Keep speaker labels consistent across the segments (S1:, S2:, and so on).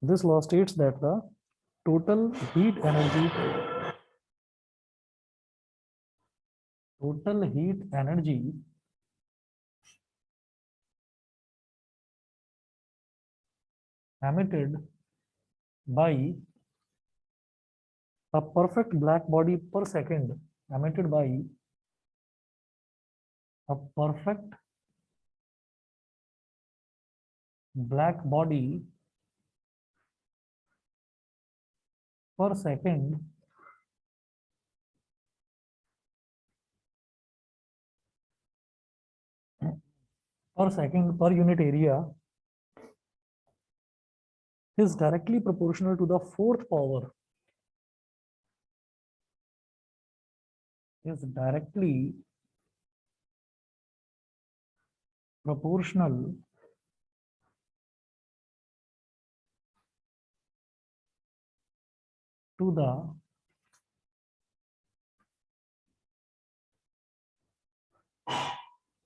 S1: This law states that the total heat energy emitted by a perfect black body per second, emitted by a perfect black body per second per unit area is directly proportional to the fourth power is directly proportional to the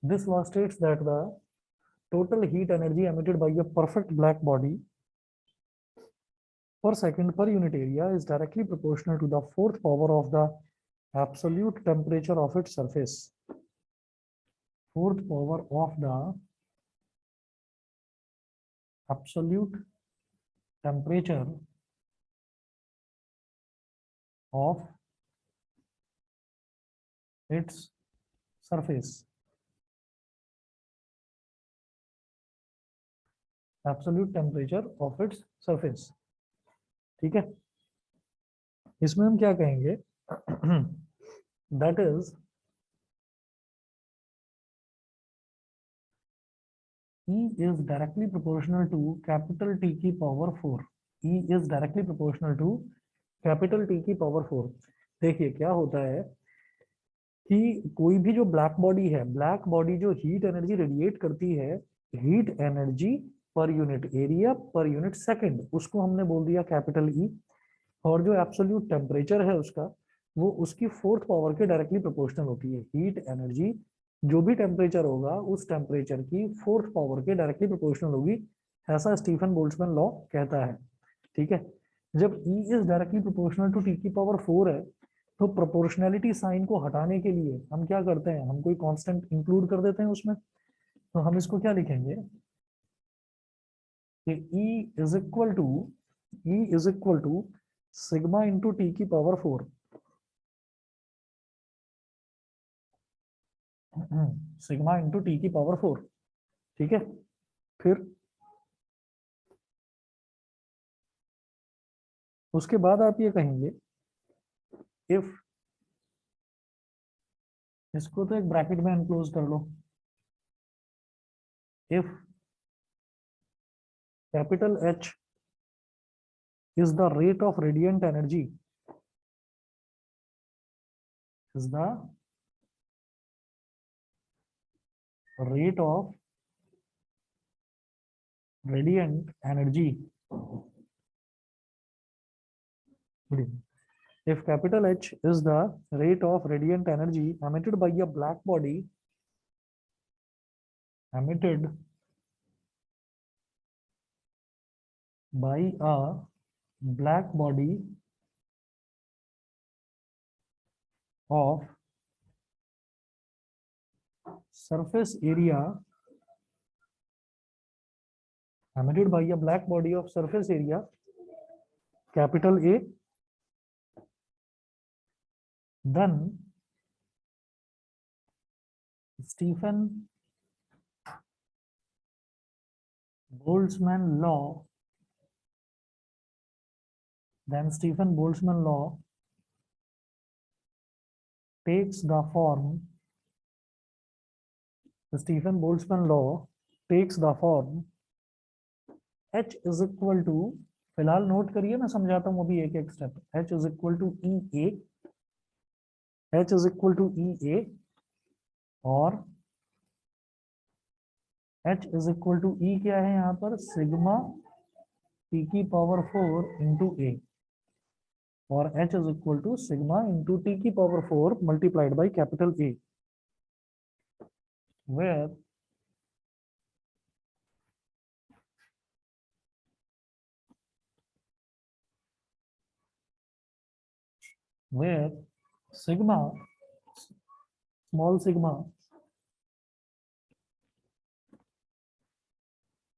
S1: this law states that the total heat energy emitted by a perfect black body per second per unit area is directly proportional to the fourth power of the absolute temperature of its surface. Fourth power of the absolute temperature of its surface. Absolute temperature of its surface. ठीक है, इसमें हम क्या कहेंगे? That is E is directly proportional to capital T की power 4. E is directly proportional to capital T की power 4. देखिए क्या होता है कि कोई भी जो ब्लैक बॉडी है, ब्लैक बॉडी जो हीट एनर्जी रेडिएट करती है, heat energy per unit area per unit second, उसको हमने बोल दिया कैपिटल ई। और जो एब्सोल्यूट टेम्परेचर है उसका, वो उसकी फोर्थ पावर के डायरेक्टली प्रोपोर्शनल होती है। हीट एनर्जी जो भी टेम्परेचर होगा उस टेम्परेचर की फोर्थ पावर के डायरेक्टली प्रोपोर्शनल होगी, ऐसा स्टीफन बोल्ट्जमैन लॉ कहता है। ठीक है, जब E is directly proportional to T की पावर 4 है, तो प्रोपोर्शनैलिटी साइन को हटाने के लिए हम क्या करते हैं, हम कोई कांस्टेंट इंक्लूड कर देते हैं उसमें। तो हम इसको क्या लिखेंगे कि E is equal to sigma into T की पावर 4। सिग्मा इंटू टी की पावर 4। ठीक है, फिर उसके बाद आप ये कहेंगे इफ, इसको तो एक ब्रैकेट में एनक्लोज कर लो, if capital H is the rate of radiant energy, is the rate of radiant energy. If capital H is the rate of radiant energy emitted by a black body, emitted by a black body of surface area, emitted by a black body of surface area capital A, then Stephen Boltzmann law, takes the form, the Stephen Boltzmann law takes the form H is equal to, फिलहाल note करिए, मैं समझाता हूँ अभी एक एक step. H is equal to EA, H is equal to EA, और H is equal to E क्या है यहाँ पर, सिग्मा T की पावर 4 इंटू A, और H is equal to sigma into T की power 4 multiplied by capital A, where where sigma, small sigma,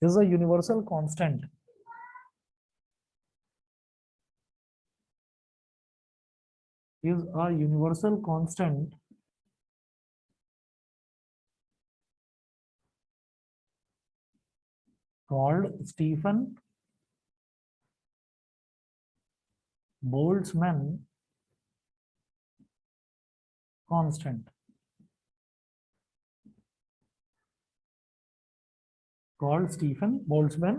S1: is a universal constant called Stephen Boltzmann constant. Called Stefan Boltzmann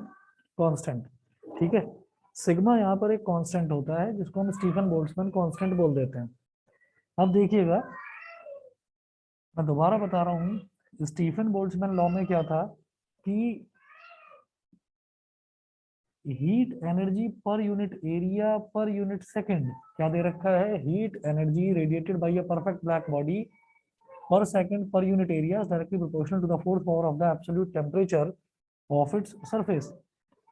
S1: constant. ठीक है, sigma यहाँ पर एक constant होता है जिसको हम स्टीफन बोल्ट्जमैन कांस्टेंट बोल देते हैं। अब देखिएगा, मैं दोबारा बता रहा हूँ, स्टीफन बोल्ट्जमैन लॉ में क्या था कि heat energy per unit area per unit second, क्या दे रखा है, heat energy radiated by a perfect black body per second per unit area is directly proportional to the fourth power of the absolute temperature of its surface.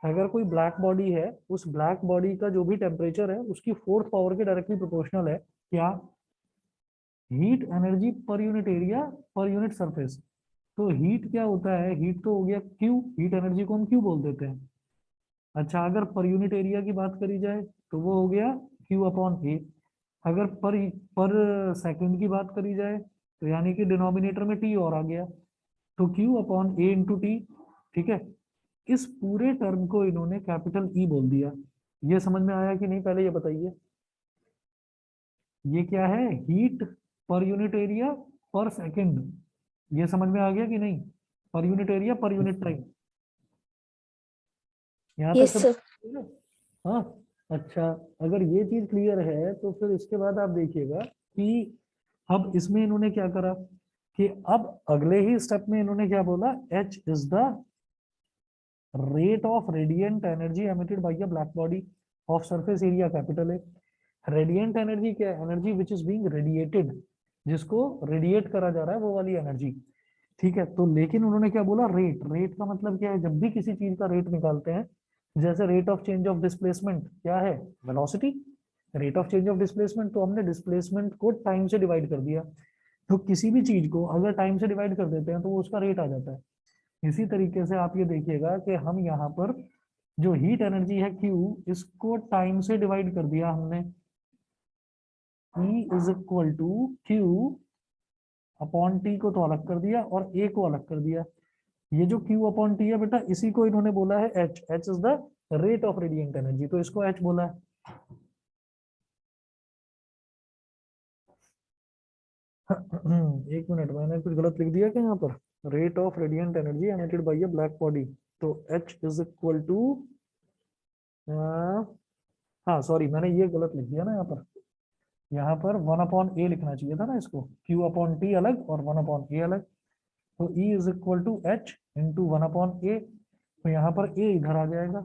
S1: अगर कोई black body है, उस black body का जो भी temperature है उसकी fourth power के डायरेक्टली प्रोपोर्शनल है क्या, heat energy per unit area per unit surface. तो हीट क्या होता है, हीट तो हो गया क्यू, हीट एनर्जी को हम क्यू बोल देते हैं। अच्छा, अगर पर यूनिट एरिया की बात करी जाए तो वो हो गया क्यू अपॉन ए। अगर पर सेकंड की बात करी जाए तो यानी कि डिनोमिनेटर में टी और आ गया, तो क्यू अपॉन ए इंटू टी। ठीक है, इस पूरे टर्म को इन्होंने कैपिटल ई बोल दिया। ये समझ में आया कि नहीं, पहले ये बताइए, ये क्या है, हीट पर यूनिट एरिया पर सेकंड, ये समझ में आ गया कि नहीं, पर unit area per unit time, यहाँ तक
S2: यस
S1: सब
S2: सर।
S1: clear है? हाँ। अच्छा, अगर ये चीज क्लियर है तो फिर इसके बाद आप देखिएगा कि अब इसमें इन्होंने क्या करा कि अब अगले ही स्टेप में इन्होंने क्या बोला, H is the rate of radiant energy emitted by a black body of surface area capital है। रेडिएंट एनर्जी क्या है, energy which is being radiated, जिसको रेडिएट करा जा रहा है वो वाली एनर्जी। ठीक है, तो लेकिन उन्होंने क्या बोला, रेट, रेट का मतलब क्या है, जब भी किसी चीज का रेट निकालते हैं, जैसे rate of change of displacement क्या है, velocity, rate of change of displacement, तो हमने डिस्प्लेसमेंट को टाइम से डिवाइड कर दिया। तो किसी भी चीज को अगर टाइम से डिवाइड कर देते हैं तो वो उसका रेट आ जाता है। इसी तरीके से आप ये देखिएगा कि हम यहाँ पर जो हीट एनर्जी है Q, इसको टाइम से डिवाइड कर दिया हमने, E is equal to Q upon T को तो अलग कर दिया और ए को अलग कर दिया। ये जो Q अपॉन टी है बेटा, इसी को इन्होंने बोला है H, H is the rate of radiant energy, तो इसको H बोला है। एक मिनट, मैंने कुछ गलत लिख दिया क्या यहाँ पर, rate of radiant energy emitted by a black body, तो H इज इक्वल टू, हाँ सॉरी, मैंने ये गलत लिख दिया ना यहाँ पर 1/a लिखना चाहिए था ना इसको, Q अपॉन टी अलग और 1/a अलग। तो E is equal to H into 1/a, तो यहाँ पर a इधर आ जाएगा।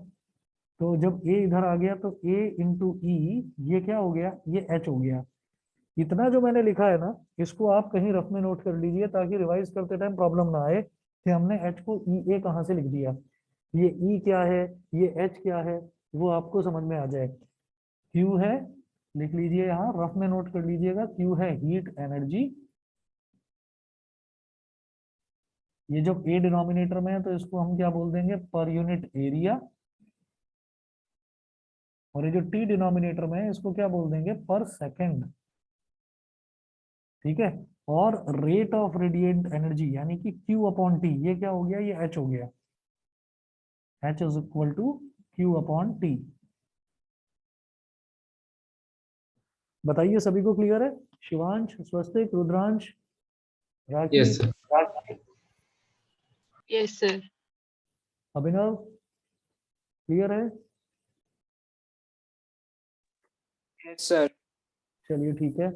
S1: तो जब a इधर आ गया तो a इंटू ई, ये क्या हो गया, ये h हो गया। इतना जो मैंने लिखा है ना, इसको आप कहीं रफ में नोट कर लीजिए ताकि रिवाइज करते टाइम प्रॉब्लम ना आए कि हमने h को ई ए कहाँ से लिख दिया, ये e क्या है, ये h क्या है, वो आपको समझ में आ जाए। Q है, लिख लीजिए यहाँ रफ में नोट कर लीजिएगा, Q है हीट एनर्जी, ये जब A डिनोमिनेटर में है तो इसको हम क्या बोल देंगे, पर यूनिट एरिया, और ये जो T डिनोमिनेटर में है इसको क्या बोल देंगे, पर सेकंड। ठीक है, और रेट ऑफ रेडिएंट एनर्जी यानी कि Q अपॉन टी, ये क्या हो गया, ये H हो गया, H is equal to Q upon T. बताइए सभी को क्लियर है, Shivansh, Swastik, Rudransh, Rakhi,
S3: yes sir.
S2: Yes sir.
S1: Abhinav, clear है।
S4: Yes sir.
S1: चलिए ठीक है,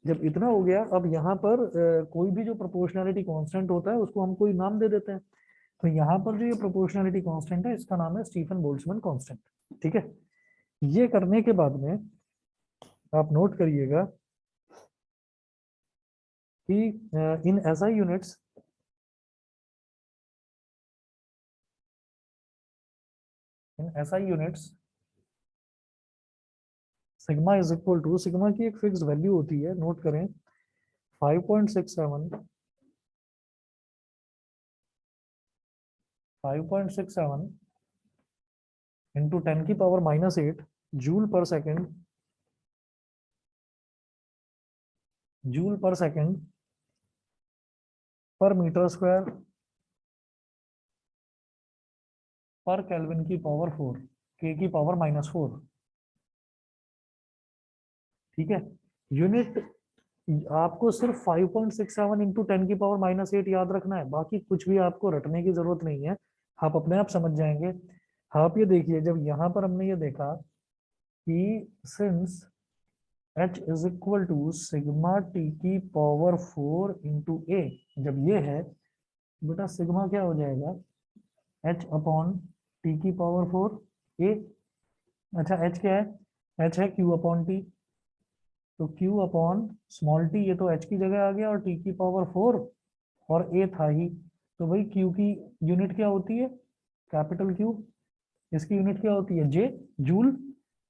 S1: जब इतना हो गया, अब यहाँ पर कोई भी जो प्रोपोर्शनैलिटी कांस्टेंट होता है उसको हम कोई नाम दे देते हैं। तो यहाँ पर जो ये प्रोपोर्शनैलिटी कांस्टेंट है इसका नाम है स्टीफन बोल्ट्जमैन कांस्टेंट। ठीक है, ये करने के बाद में आप नोट करिएगा कि in SI units, in SI units sigma is equal to, sigma की एक फिक्स्ड वैल्यू होती है, नोट करें 5.67 into 10⁻⁸ joule per second, joule per second per metre square per kelvin की पावर 4, के की पावर -4। ठीक है, यूनिट आपको सिर्फ 5.67 इंटू 10⁻⁸ याद रखना है, बाकी कुछ भी आपको रटने की जरूरत नहीं है, आप अपने आप समझ जाएंगे। आप ये देखिए, जब यहाँ पर हमने ये देखा कि since h is equal to sigma T की पावर 4 इंटू ए, जब ये है बेटा सिग्मा क्या हो जाएगा, h अपॉन टी की पावर 4 ए। अच्छा h क्या है, h है q अपॉन टी, तो q अपॉन स्मॉल टी, ये तो h की जगह आ गया और t की पावर 4 और a था ही, तो भाई q की यूनिट क्या होती है, कैपिटल Q, इसकी यूनिट क्या होती है J, जूल,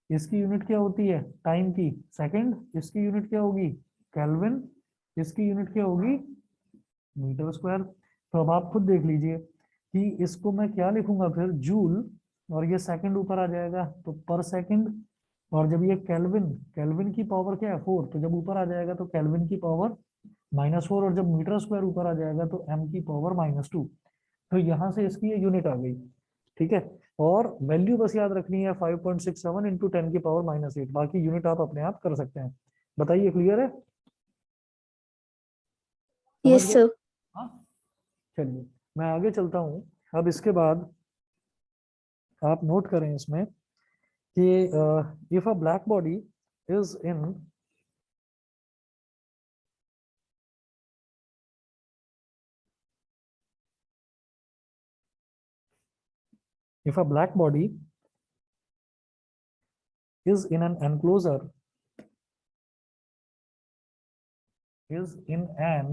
S1: इसकी यूनिट क्या होती है टाइम की सेकंड, इसकी यूनिट क्या होगी केल्विन, इसकी यूनिट क्या होगी मीटर स्क्वायर। तो अब आप खुद देख लीजिए कि इसको मैं क्या लिखूंगा फिर, जूल, और ये सेकंड ऊपर आ जाएगा तो पर सेकंड, और जब ये केल्विन, केल्विन की पावर क्या है 4, तो जब ऊपर आ जाएगा तो केल्विन की पावर -4, और जब मीटर स्क्वायर ऊपर आ जाएगा तो m की पावर -2। तो यहाँ से इसकी ये यूनिट आ गई। ठीक है, और वैल्यू बस याद रखनी है 5.67 इंटू 10⁻⁸, बाकी यूनिट आप अपने आप कर सकते हैं। बताइए, क्लियर है, समझ
S2: यस
S1: गए?
S2: सर।
S1: हाँ, चलिए मैं आगे चलता हूँ। अब इसके बाद आप नोट करें इसमें कि if a black body is in, if a black body is in an enclosure, is in an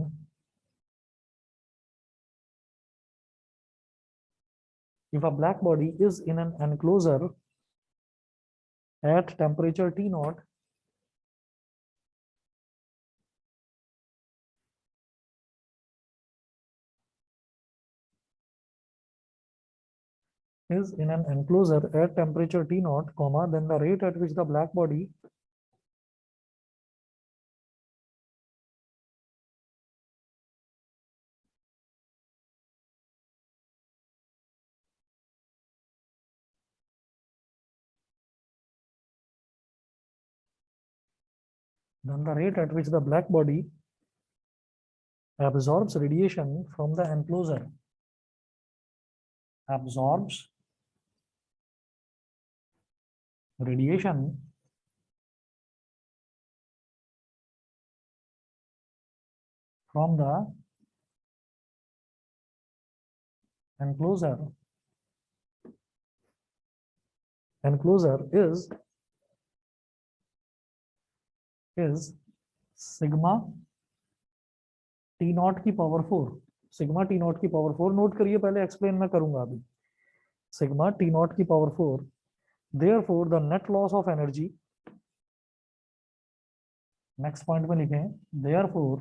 S1: if a black body is in an enclosure at temperature T naught, is in an enclosure at temperature T naught, comma, then the rate at which the black body absorbs radiation from the enclosure, absorbs radiation from the enclosure, enclosure is sigma T naught की power 4, sigma T naught की power 4 note करिए, पहले explain मैं करूंगा अभी। Sigma T naught की power 4, therefore the net loss of energy, next point में लिखें therefore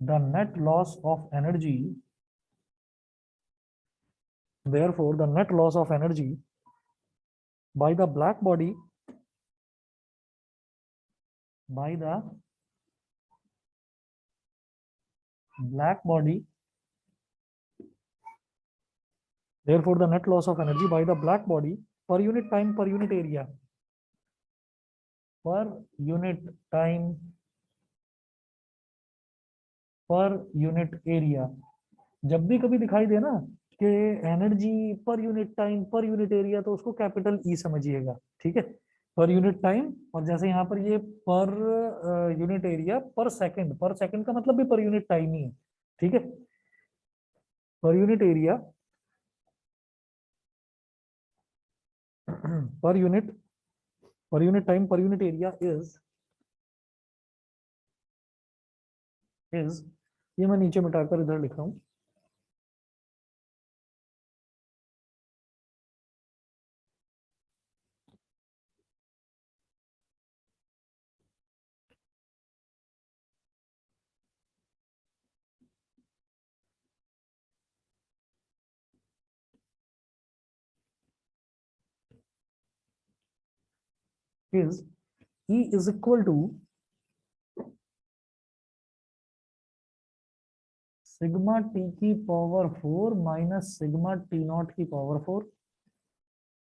S1: the net loss of energy, therefore the net loss of energy by the black body, by the black body, therefore the net loss of energy by the black body per unit time, per unit area, per unit time, पर unit area, जब भी कभी दिखाई दे ना कि energy per unit time पर unit area, तो उसको कैपिटल ई समझिएगा। ठीक है, पर यूनिट टाइम, और जैसे यहाँ पर ये पर यूनिट एरिया पर सेकंड का मतलब भी पर यूनिट टाइम ही है। ठीक है, पर unit area per unit time पर यूनिट एरिया is ये मैं नीचे मिटाकर इधर लिख रहा हूँ। is E is equal to sigma T की power 4 minus sigma T not की पावर 4।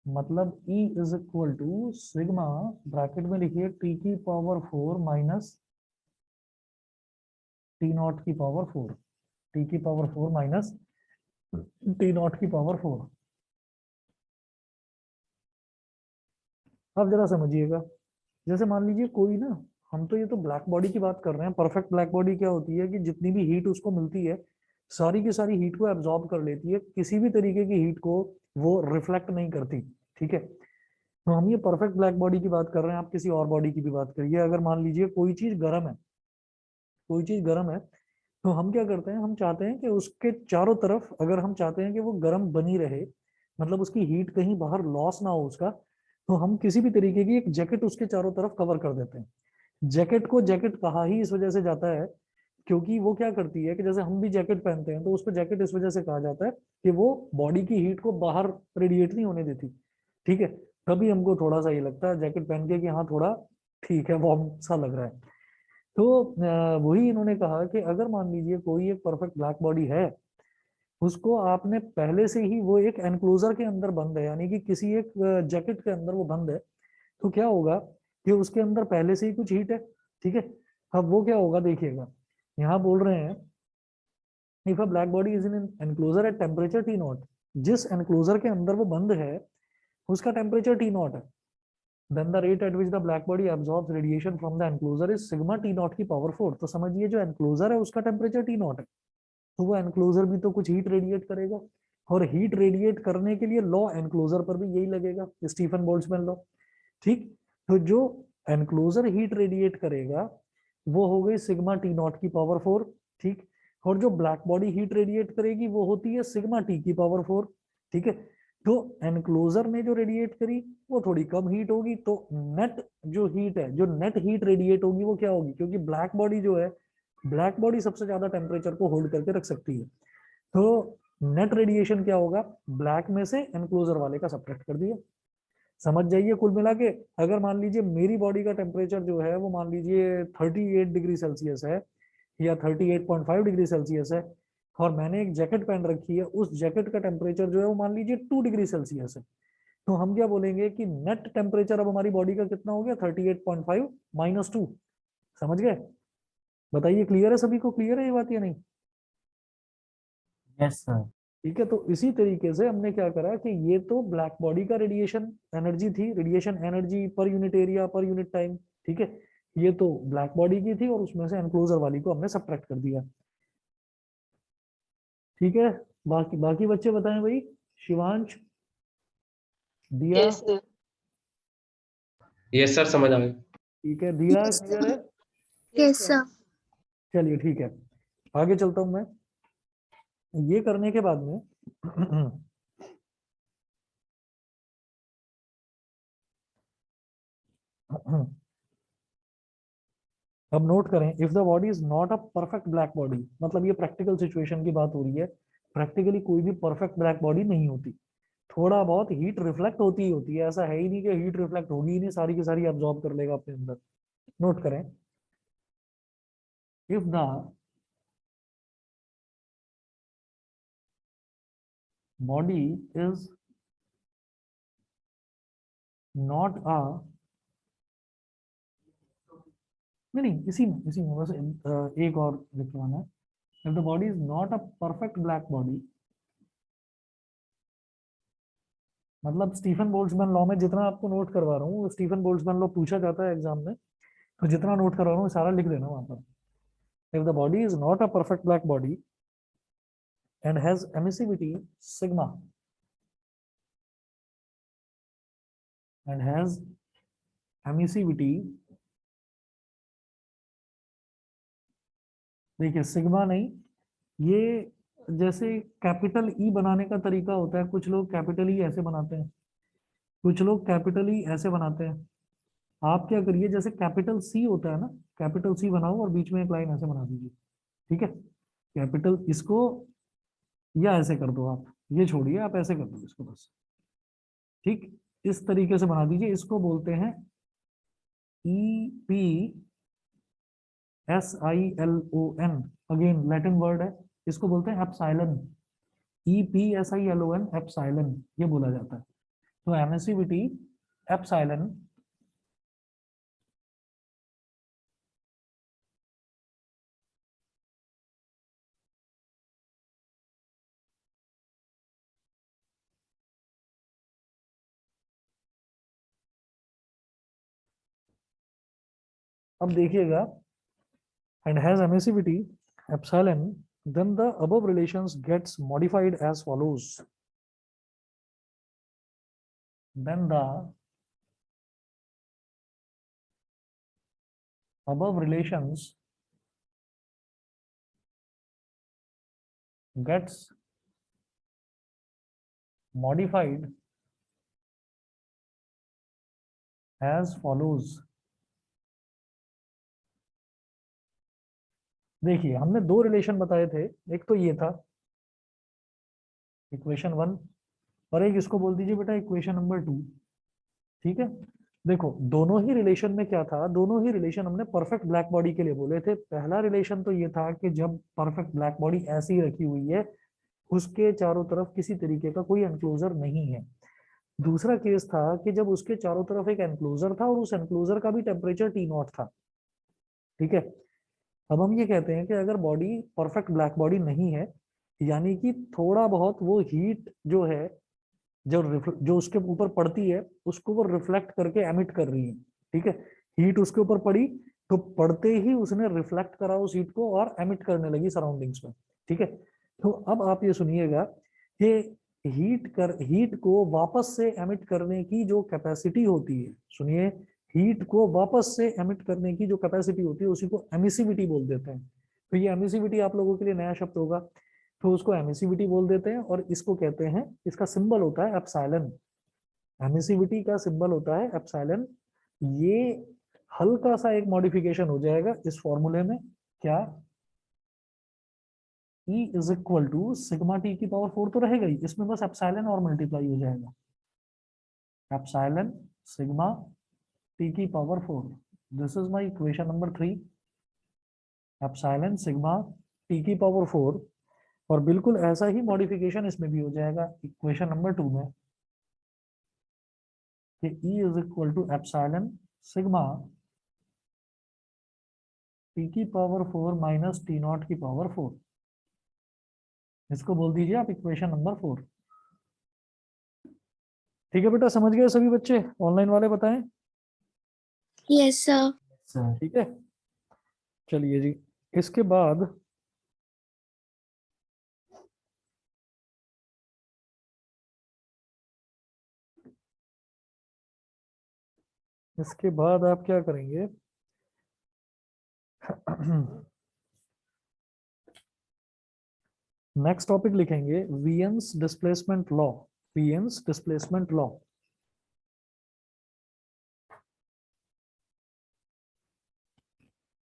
S1: मतलब E is equal to sigma, bracket में लिखिए, टी की पावर 4 माइनस टी नॉट की पावर 4, टी की पावर 4 माइनस टी नॉट की पावर 4। अब जरा समझिएगा, जैसे मान लीजिए कोई ना, हम तो ये तो ब्लैक बॉडी की बात कर रहे हैं। परफेक्ट ब्लैक बॉडी क्या होती है कि जितनी भी हीट उसको मिलती है, सारी की सारी हीट को एब्जॉर्ब कर लेती है, किसी भी तरीके की हीट को वो रिफ्लेक्ट नहीं करती। ठीक है, तो हम ये परफेक्ट ब्लैक बॉडी की बात कर रहे हैं। आप किसी और बॉडी की भी बात करिए, अगर मान लीजिए कोई चीज गर्म है, कोई चीज गर्म है, तो हम क्या करते हैं, हम चाहते हैं कि उसके चारों तरफ, अगर हम चाहते हैं कि वो गर्म बनी रहे, मतलब उसकी हीट कहीं बाहर लॉस ना हो उसका, तो हम किसी भी तरीके की एक जैकेट उसके चारों तरफ कवर कर देते हैं। जैकेट को जैकेट कहा ही इस वजह से जाता है क्योंकि वो क्या करती है कि जैसे हम भी जैकेट पहनते हैं, तो उसको जैकेट इस वजह से कहा जाता है कि वो बॉडी की हीट को बाहर रेडिएट नहीं होने देती। ठीक है, तभी हमको थोड़ा सा ये लगता है जैकेट पहन के कि हाँ थोड़ा ठीक है, वार्म सा लग रहा है। तो वही इन्होंने कहा कि अगर मान लीजिए कोई एक परफेक्ट ब्लैक बॉडी है, उसको आपने पहले से ही, वो एक एनक्लोजर के अंदर बंद है, यानी कि किसी एक जैकेट के अंदर वो बंद है, तो क्या होगा कि उसके अंदर पहले से ही कुछ हीट है। ठीक है, अब वो क्या होगा देखिएगा, यहाँ बोल रहे हैं if a black body is in enclosure at temperature T not, जिस एनक्लोजर के अंदर वो बंद है उसका टेम्परेचर टी नॉट है, then the rate at which the black body absorbs radiation from the enclosure is sigma t naught की power 4। तो समझिए जो एनक्लोजर है उसका टेम्परेचर टी नॉट है, तो वो एनक्लोजर भी तो कुछ हीट रेडिएट करेगा, और हीट रेडिएट करने के लिए लॉ एनक्लोजर पर भी यही लगेगा, स्टीफन बोल्ट्जमैन लॉ। ठीक, तो जो एनक्लोजर हीट रेडिएट करेगा वो हो गई सिग्मा टी नॉट की पावर 4। ठीक, और जो ब्लैक बॉडी हीट रेडिएट करेगी वो होती है सिग्मा टी की पावर 4। ठीक है, तो एनक्लोजर ने जो रेडिएट करी वो थोड़ी कम हीट होगी, तो नेट जो हीट है, जो नेट हीट रेडिएट होगी वो क्या होगी, क्योंकि ब्लैक बॉडी जो है, ब्लैक बॉडी सबसे ज्यादा टेम्परेचर को होल्ड करके रख सकती है, तो नेट रेडिएशन क्या होगा, ब्लैक में से एनक्लोजर वाले का सब्ट्रैक्ट कर दिया। समझ जाइए, कुल मिला के अगर मान लीजिए मेरी बॉडी का टेम्परेचर जो है वो मान लीजिए 38 डिग्री सेल्सियस है या 38.5 डिग्री सेल्सियस है, और मैंने एक जैकेट पहन रखी है, उस जैकेट का टेम्परेचर जो है वो मान लीजिए 2 डिग्री सेल्सियस है, तो हम क्या बोलेंगे कि नेट टेम्परेचर अब हमारी बॉडी का कितना हो गया, 38.5 माइनस 2। समझ गए? बताइए, क्लियर है सभी को, क्लियर है ये बात या नहीं?
S2: Yes sir.
S1: ठीक है, तो इसी तरीके से हमने क्या करा कि ये तो ब्लैक बॉडी का रेडिएशन एनर्जी थी, radiation energy per unit area per unit time. ठीक है, ये तो ब्लैक बॉडी की थी, और उसमें से एनक्लोजर वाली को हमने सब्ट्रैक्ट कर दिया। ठीक है, बाकी बाकी बच्चे बताएं भाई, शिवांश, दिया।
S3: Yes sir.
S5: यस सर, समझ आ गया।
S1: ठीक है, दिया
S3: Yes,
S1: क्लियर है?
S3: Yes sir.
S1: चलिए ठीक है, आगे चलता हूं मैं। ये करने के बाद में अब नोट करें, if the body is not a perfect black body, मतलब ये प्रैक्टिकल सिचुएशन की बात हो रही है, प्रैक्टिकली कोई भी परफेक्ट ब्लैक बॉडी नहीं होती, थोड़ा बहुत हीट रिफ्लेक्ट होती ही होती है, ऐसा है ही नहीं कि हीट रिफ्लेक्ट होगी ही नहीं, सारी की सारी एब्जॉर्ब कर लेगा अपने अंदर। नोट करें, if the body is not a, नहीं नहीं, इसी में बस एक और लिखवाना है, if the body is not a perfect black body, मतलब स्टीफन बोल्ट्जमैन लॉ में जितना आपको नोट करवा रहा हूँ, स्टीफन बोल्ट्जमैन लॉ पूछा जाता है एग्जाम में, तो जितना नोट करवा रहा हूँ सारा लिख देना वहां पर। If the body is not a perfect black body and has emissivity sigma, and has emissivity देखिए सिग्मा नहीं, ये जैसे कैपिटल ई बनाने का तरीका होता है, कुछ लोग कैपिटल ई ऐसे बनाते हैं, कुछ लोग कैपिटल ई ऐसे बनाते हैं। आप क्या करिए, जैसे कैपिटल सी होता है ना, कैपिटल सी बनाओ और बीच में एक लाइन ऐसे बना दीजिए। ठीक है, कैपिटल इसको, या ऐसे कर दो आप, ये छोड़िए, आप ऐसे कर दो इसको बस। ठीक, इस तरीके से बना दीजिए। इसको बोलते हैं E P S I L O N, again Latin word है, इसको बोलते हैं epsilon. E P S I L O N, epsilon, ये बोला जाता है। तो एमिसिविटी एप्साइलन अब देखिएगा, and has emissivity epsilon, then the above relations gets modified as follows. Then the above relations gets modified as follows. देखिए हमने दो रिलेशन बताए थे, एक तो ये था इक्वेशन 1, और एक इसको बोल दीजिए बेटा इक्वेशन नंबर 2। ठीक है, देखो दोनों ही रिलेशन में क्या था, दोनों ही रिलेशन हमने परफेक्ट ब्लैक बॉडी के लिए बोले थे। पहला रिलेशन तो ये था कि जब परफेक्ट ब्लैक बॉडी ऐसी ही रखी हुई है, उसके चारों तरफ किसी तरीके का कोई एनक्लोजर नहीं है। दूसरा केस था कि जब उसके चारों तरफ एक एनक्लोजर था और उस एनक्लोजर का भी टेम्परेचर टी नॉट था। ठीक है, अब हम ये कहते हैं कि अगर बॉडी परफेक्ट ब्लैक बॉडी नहीं है, यानी कि थोड़ा बहुत वो हीट जो है, जो उसके ऊपर पड़ती है, उसको वो रिफ्लेक्ट करके एमिट कर रही है। ठीक है, हीट उसके ऊपर पड़ी, तो पड़ते ही उसने रिफ्लेक्ट करा उस हीट को और एमिट करने लगी सराउंडिंग्स में। ठीक है, तो अब आप ये सुनिएगा कि हीट को वापस से एमिट करने की जो कैपेसिटी होती है, सुनिए, हीट को वापस से एमिट करने की जो कैपेसिटी होती है उसी को एमिसिविटी बोल देते हैं। तो ये एमिसिविटी आप लोगों के लिए नया शब्द होगा, तो उसको एमिसिविटी बोल देते हैं। और इसको कहते हैं, इसका सिंबल होता है एप्सिलॉन। एमिसिविटी का सिंबल होता है एप्सिलॉन। ये हल्का सा एक मॉडिफिकेशन हो जाएगा इस फॉर्मूले में, क्या, E is equal to sigma T की पावर 4 तो रहेगा ही, इसमें बस एप्सिलॉन और मल्टीप्लाई हो जाएगा, एप्सिलॉन सिग्मा टी की power 4। This is my equation number 3, epsilon sigma T की पावर 4। और बिल्कुल ऐसा ही मॉडिफिकेशन इसमें भी हो जाएगा इक्वेशन नंबर 2 में, कि E is equal to epsilon sigma T की पावर 4 माइनस टी नॉट की पावर 4। इसको बोल दीजिए आप इक्वेशन नंबर 4। ठीक है बेटा, समझ गए सभी बच्चे, ऑनलाइन वाले बताएं।
S2: Yes sir.
S1: ठीक है, चलिए जी, इसके बाद आप क्या करेंगे नेक्स्ट टॉपिक लिखेंगे वियंस displacement law. Wien's displacement law,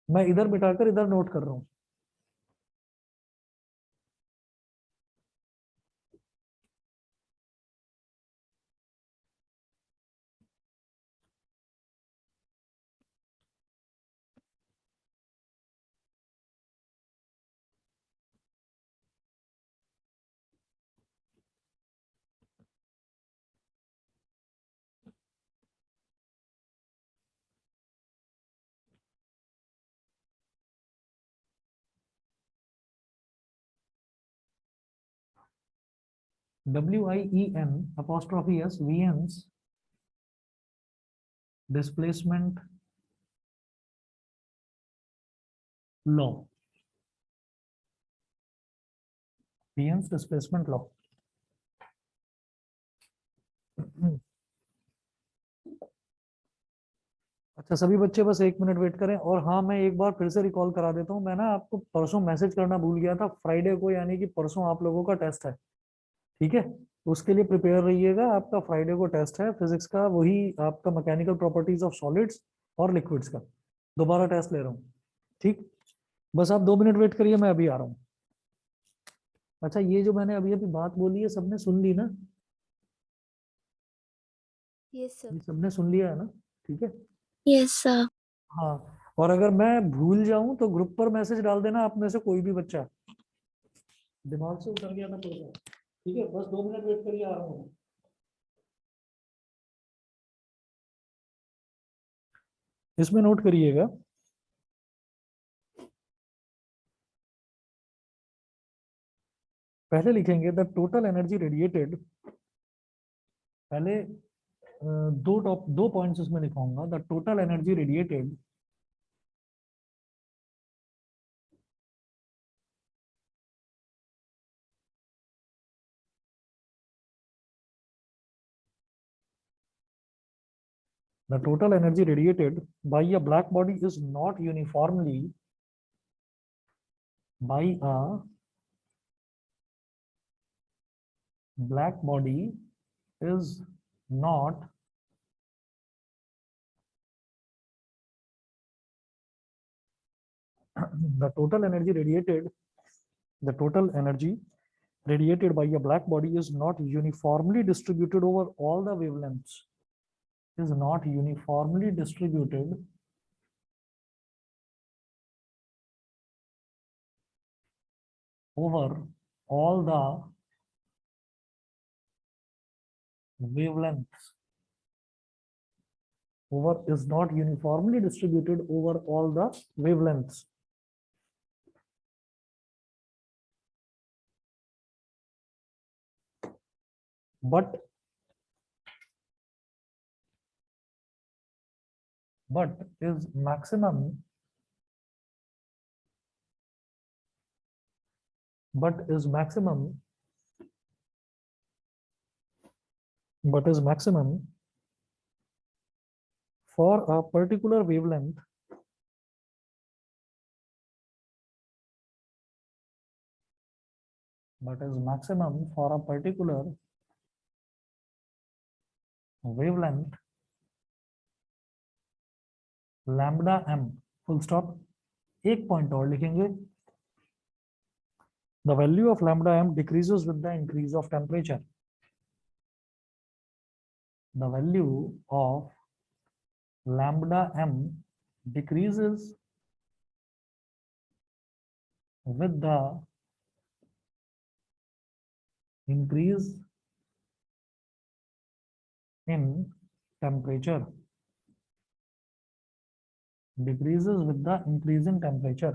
S1: मैं इधर बिठाकर इधर नोट कर रहा हूं। WIEN apostrophe S, Wien's displacement law, Wien's displacement law. अच्छा अच्छा सभी बच्चे बस 1 मिनट वेट करें। और हाँ, मैं एक बार फिर से रिकॉल करा देता हूँ, मैं ना आपको परसों मैसेज करना भूल गया था, फ्राइडे को यानी कि परसों आप लोगों का टेस्ट है, ठीक है? उसके लिए प्रिपेयर रहिएगा, आपका फ्राइडे को टेस्ट है फिजिक्स का, वही आपका मैकेनिकल प्रॉपर्टीज ऑफ सॉलिड्स और लिक्विड्स का दोबारा टेस्ट ले रहा हूँ, ठीक? बस आप 2 मिनट वेट करिए, मैं अभी आ रहा हूँ। अच्छा, ये जो मैंने अभी अभी बात बोली है सबने सुन ली ना?
S2: Yes, sir.
S1: ये सबने सुन लिया है ना? ठीक है।
S2: Yes, sir.
S1: हाँ, और अगर मैं भूल जाऊं तो ग्रुप पर मैसेज डाल देना, आप में से कोई भी बच्चा दिमाग से उतर गया था तो, ठीक है? बस 2 मिनट वेट करिए, आ रहा हूँ। इसमें नोट करिएगा, पहले लिखेंगे द टोटल एनर्जी रेडिएटेड, पहले दो पॉइंट्स इसमें लिखाऊंगा, the total energy radiated the total energy radiated by a black body is not uniformly by a black body is not the total energy radiated, the total energy radiated by a black body is not uniformly distributed over all the wavelengths, is not uniformly distributed over all the wavelengths, over is not uniformly distributed over all the wavelengths. But is maximum, but is maximum, but is maximum for a particular wavelength, but is maximum for a particular wavelength lambda m, full stop। एक point और लिखेंगे, the value of lambda m decreases with the increase of temperature, the value of lambda m decreases with the increase in temperature, decreases with the increase in temperature।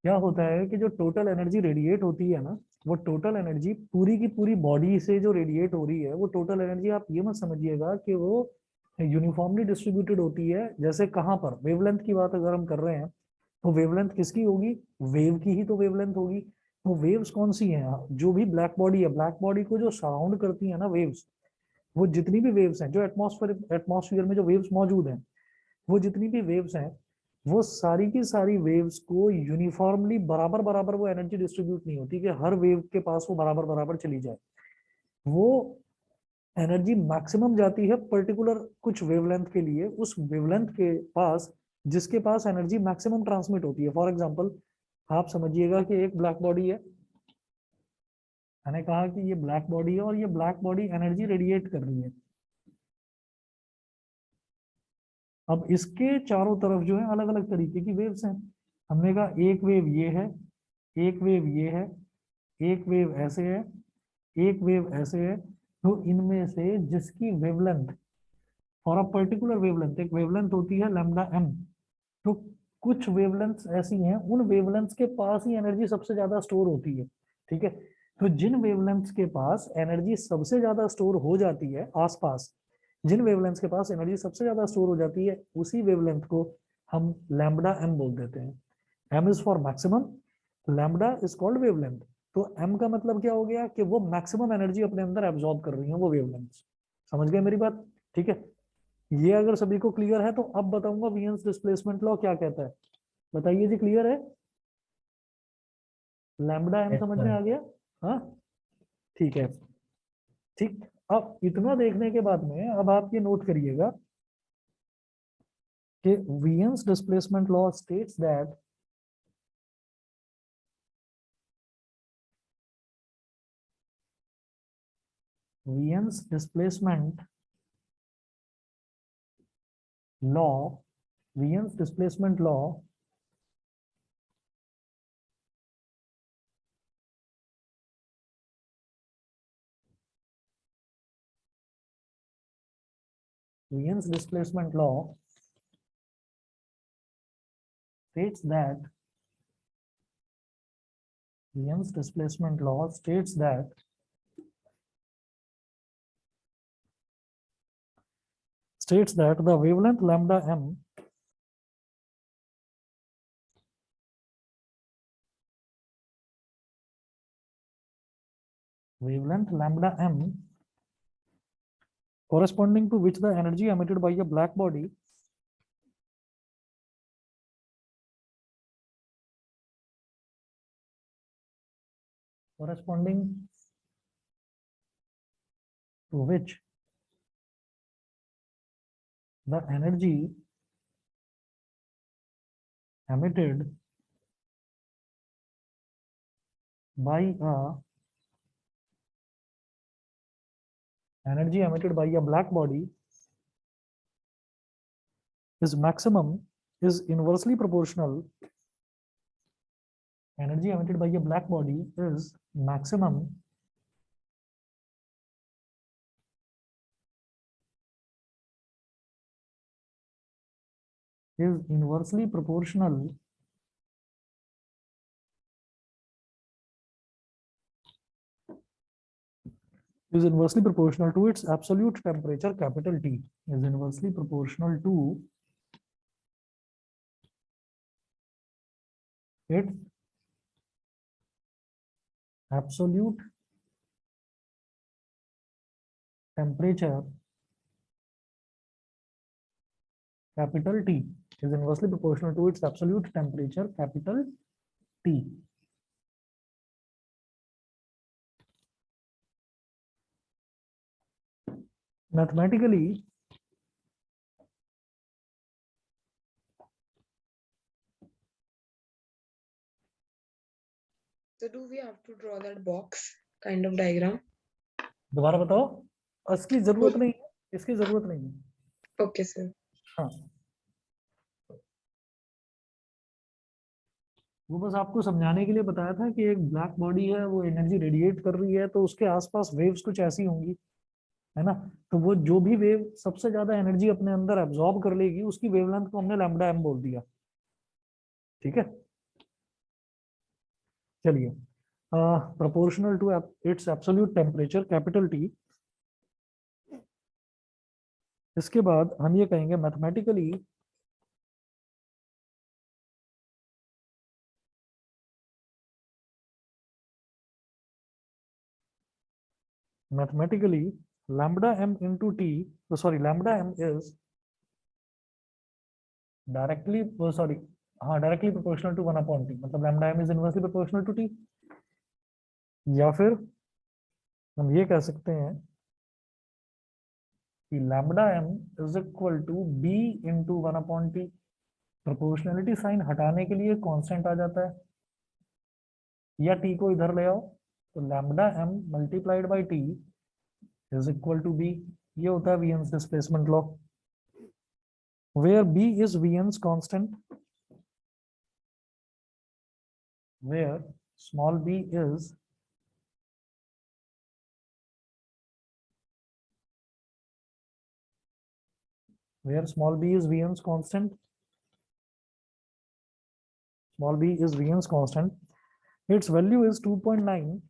S1: क्या होता है कि जो total energy radiate होती है ना, वो total energy पूरी की पूरी बॉडी से जो रेडिएट हो रही है, वो टोटल एनर्जी आप ये मत समझिएगा कि वो यूनिफॉर्मली डिस्ट्रीब्यूटेड होती है। जैसे कहाँ पर वेवलेंथ की बात अगर हम कर रहे हैं, तो वेवलेंथ किसकी होगी? वेव की ही तो वेवलेंथ होगी। वो वेव्स कौन सी हैं? जो भी ब्लैक बॉडी है, ब्लैक बॉडी को जो सराउंड करती है ना वेव्स, वो जितनी भी वेव्स हैं, जो एटमॉस्फेयर में जो वेव्स मौजूद हैं, वो जितनी भी वेव्स हैं, वो सारी की सारी वेव्स को यूनिफॉर्मली बराबर बराबर वो एनर्जी डिस्ट्रीब्यूट नहीं होती कि हर वेव के पास वो बराबर बराबर चली जाए। वो एनर्जी मैक्सिमम जाती है पर्टिकुलर कुछ वेवलेंथ के लिए, उस वेवलेंथ के पास जिसके पास एनर्जी मैक्सिमम ट्रांसमिट होती है। फॉर एग्जांपल, आप समझिएगा कि एक ब्लैक बॉडी है, मैंने कहा कि ये ब्लैक बॉडी है और ये ब्लैक बॉडी एनर्जी रेडिएट कर रही है। अब इसके चारों तरफ जो है अलग अलग तरीके की वेव्स हैं। हमने कहा एक वेव ये है, एक वेव ये है, एक वेव ऐसे है, एक वेव ऐसे है। तो इनमें से जिसकी wavelength for a particular wavelength, एक वेवलेंथ होती है लैम्डा एम, तो कुछ वेवलेंथ्स ऐसी हैं, उन वेवलेंथ्स के पास ही एनर्जी सबसे ज्यादा स्टोर होती है, ठीक है? तो जिन वेवलेंथ्स के पास एनर्जी सबसे ज्यादा स्टोर हो जाती है आसपास, जिन वेवलेंथ्स के पास एनर्जी सबसे ज्यादा स्टोर हो जाती है, उसी वेवलेंथ को हम लैम्बडा एम बोल देते हैं। M is for maximum, lambda is called wavelength. तो एम का मतलब क्या हो गया कि वो मैक्सिमम एनर्जी अपने अंदर एब्जॉर्ब कर रही है वो वेवलेंथ्स। समझ गए मेरी बात? ठीक है। ये अगर सभी को क्लियर है तो अब बताऊंगा वीएन्स डिस्प्लेसमेंट लॉ क्या कहता है। बताइए जी, क्लियर है? लैम्बडा एम समझ में आ गया? हाँ, ठीक है। ठीक, अब इतना देखने के बाद में अब आप ये नोट करिएगा कि Wien's displacement law states that Wien's displacement law, Wien's displacement law Wien's displacement law states that Wien's displacement law states that the wavelength lambda m corresponding to which the energy emitted by a black body corresponding to which the energy emitted by a black body is inversely proportional. Energy emitted by a black body is maximum is inversely proportional to its absolute temperature capital T, is inversely proportional to its absolute temperature capital T, is inversely proportional to its absolute temperature capital T. Mathematically,
S3: So do we have to draw that box kind of diagram?
S1: दोबारा बताओ। इसकी जरूरत नहीं है, इसकी जरूरत नहीं है।
S3: Okay, sir.
S1: हाँ, वो बस आपको समझाने के लिए बताया था कि एक ब्लैक बॉडी है, वो एनर्जी रेडिएट कर रही है, तो उसके आसपास वेव्स कुछ ऐसी होंगी, है ना। तो वो जो भी वेव सबसे ज्यादा एनर्जी अपने अंदर एब्जॉर्ब कर लेगी, उसकी वेवलेंथ को हमने लैम्बडा एम बोल दिया। ठीक है, चलिए। Proportional to its absolute temperature capital T. इसके बाद हम ये कहेंगे mathematically lambda m into t, sorry, lambda m is directly directly proportional to 1 upon t, मतलब lambda m is inversely proportional to t। या फिर हम ये कह सकते हैं कि lambda m is equal to b into 1 upon t। Proportionality sign हटाने के लिए कांस्टेंट आ जाता है, या t को इधर ले आओ, तो lambda m multiplied by t is equal to b। ये होता है Wien's displacement law, where b is Wien's constant, where small b is Wien's constant, small b is Wien's constant, its value is 2.9,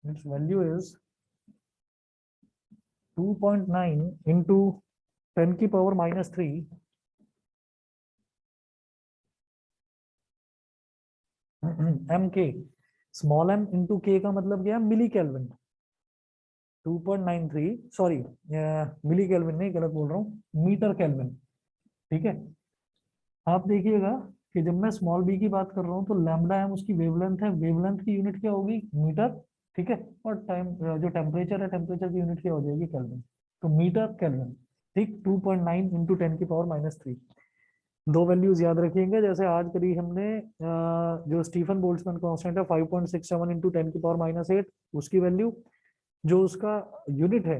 S1: its value is 2.9 into 10 की power minus 3 mk। Small m into के का मतलब क्या है, मिली kelvin. 2.93, sorry मिली kelvin नहीं, गलत बोल रहा हूँ, मीटर केल्विन। ठीक है, आप देखिएगा कि जब मैं स्मॉल बी की बात कर रहा हूँ तो लैम्डा एम उसकी वेवलेंथ है, वेवलेंथ की यूनिट क्या होगी, मीटर। ठीक है, और टाइम जो टेम्परेचर है, टेम्परेचर की यूनिट क्या हो जाएगी, केल्विन। तो मीटर केल्विन। ठीक, 2.9 इंटू 10⁻³ दो वैल्यूज याद रखिएगा। जैसे आज करी हमने जो स्टीफन बोल्ट्जमैन कांस्टेंट है 5.67 इंटू 10⁻8, उसकी वैल्यू, जो उसका यूनिट है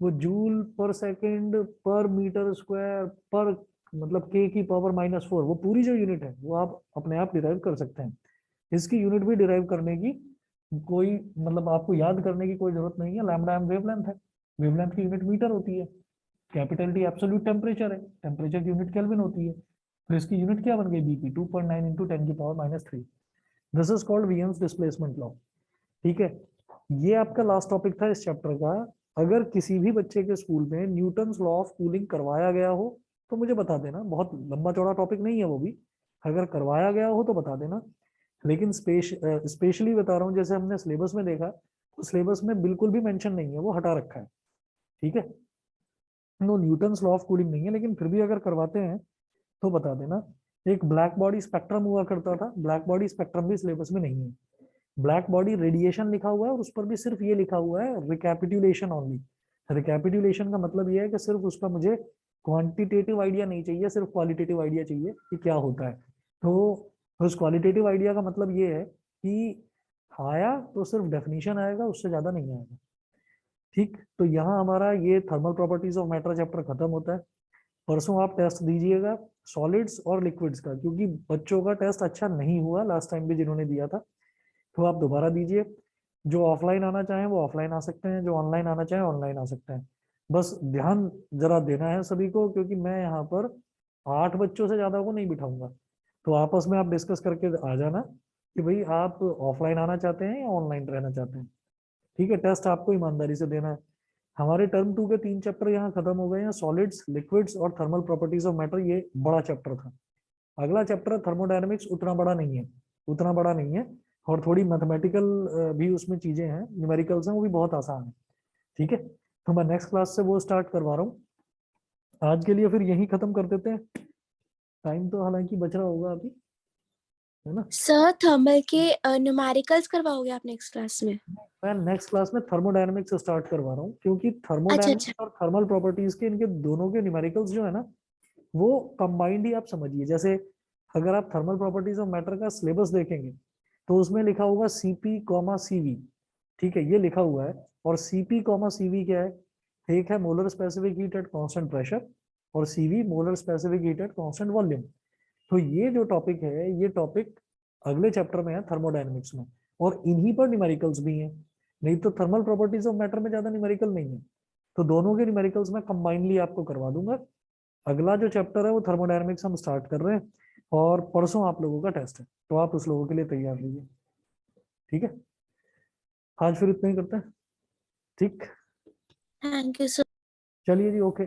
S1: वो जूल पर सेकंड पर मीटर स्क्वायर पर, मतलब के की पावर -4, वो पूरी जो यूनिट है वो आप अपने आप डिराइव कर सकते हैं। इसकी यूनिट भी डिराइव करने की कोई, मतलब आपको याद करने की कोई जरूरत नहीं है। लैम्डा एम वेवलेंथ है, वेवलेंथ की यूनिट मीटर होती है। कैपिटल टी एब्सोल्यूट टेम्परेचर है, टेम्परेचर की यूनिट केल्विन होती है। तो इसकी यूनिट क्या बन गई, बीपी, 2.9 into 10⁻³ this is called Wien's displacement law. ठीक है, ये आपका लास्ट टॉपिक था इस चैप्टर का। अगर किसी भी बच्चे के स्कूल में न्यूटन्स लॉ ऑफ कूलिंग करवाया गया हो तो मुझे बता देना, बहुत लंबा चौड़ा टॉपिक नहीं है वो भी, अगर करवाया गया हो तो बता देना। लेकिन स्पेशली बता रहा हूँ, जैसे हमने सिलेबस में देखा तो सिलेबस में बिल्कुल भी मेंशन नहीं है, वो हटा रखा है। ठीक है, no Newton's law of cooling नहीं है, लेकिन फिर भी अगर करवाते हैं तो बता देना। एक ब्लैक बॉडी स्पेक्ट्रम हुआ करता था, ब्लैक बॉडी स्पेक्ट्रम भी सिलेबस में नहीं है। ब्लैक बॉडी रेडिएशन लिखा हुआ है और उस पर भी सिर्फ ये लिखा हुआ है रिकैपिटुलेशन ओनली। रिकैपिटुलेशन का मतलब ये है कि सिर्फ उसका मुझे क्वांटिटेटिव आइडिया नहीं चाहिए, सिर्फ क्वालिटेटिव आइडिया चाहिए कि क्या होता है। तो उस क्वालिटेटिव आइडिया का मतलब ये है कि आया तो सिर्फ डेफिनेशन आएगा, उससे ज्यादा नहीं आएगा। ठीक, तो यहाँ हमारा ये thermal properties of matter chapter खत्म होता है। परसों आप टेस्ट दीजिएगा सॉलिड्स और लिक्विड्स का, क्योंकि बच्चों का टेस्ट अच्छा नहीं हुआ लास्ट टाइम भी जिन्होंने दिया था, तो आप दोबारा दीजिए। जो ऑफलाइन आना चाहें वो ऑफलाइन आ सकते हैं, जो ऑनलाइन आना चाहें ऑनलाइन आ सकते हैं। बस ध्यान जरा देना है सभी को, क्योंकि मैं यहाँ पर 8 बच्चों से ज्यादा को नहीं बिठाऊंगा। तो आपस में आप डिस्कस करके आ जाना कि भाई आप ऑफलाइन आना चाहते हैं या ऑनलाइन रहना चाहते हैं। ठीक है, टेस्ट आपको ईमानदारी से देना है। हमारे टर्म 2 के 3 चैप्टर यहाँ खत्म हो गए हैं, सॉलिड्स, लिक्विड्स और थर्मल प्रॉपर्टीज ऑफ मैटर, ये बड़ा चैप्टर था। अगला चैप्टर थर्मोडायनेमिक्स, उतना बड़ा नहीं है, उतना बड़ा नहीं है। और थोड़ी मैथमेटिकल भी उसमें चीजें हैं, न्यूमेरिकल्स हैं, वो भी बहुत आसान है। ठीक है, तो मैं नेक्स्ट क्लास से वो स्टार्ट करवा रहा हूँ। आज के लिए फिर यही खत्म कर देते हैं, टाइम तो हालांकि बच रहा होगा अभी, है ना।
S2: सर थर्मल के न्यूमेरिकल्स करवाओगे आप नेक्स्ट क्लास में?
S1: मैं नेक्स्ट क्लास में थर्मोडायनेमिक्स से स्टार्ट करवा रहा हूँ, क्योंकि
S2: अच्छा अच्छा।
S1: थर्मोडायनेमिक्स और थर्मल प्रॉपर्टीज के, इनके दोनों के न्यूमेरिकल्स जो है ना, वो कंबाइंड ही आप समझिए। जैसे अगर आप थर्मल प्रॉपर्टीज ऑफ मैटर का सिलेबस देखेंगे तो उसमें लिखा होगा सीपी कॉमा सीवी। ठीक है, ये लिखा हुआ है। और सीपी कॉमा सीवी क्या है, एक है molar specific heat at constant pressure, और CV molar specific heat at constant volume. तो ये जो टॉपिक है, ये टॉपिक अगले चैप्टर में है थर्मोडायनेमिक्स में, और इन्हीं पर न्यूमेरिकल्स भी हैं। नहीं तो थर्मल प्रॉपर्टीज ऑफ मैटर में ज्यादा न्यूमेरिकल नहीं है। तो दोनों के न्यूमेरिकल्स मैं कंबाइनली आपको करवा दूंगा। अगला जो चैप्टर है वो थर्मोडायनेमिक्स हम स्टार्ट कर रहे हैं, और परसों आप लोगों का टेस्ट है, तो आप उस लोगों के लिए तैयार रहिए। ठीक है, आज फिर इतना ही करते हैं। ठीक,
S2: थैंक यू सर।
S1: चलिए जी, ओके।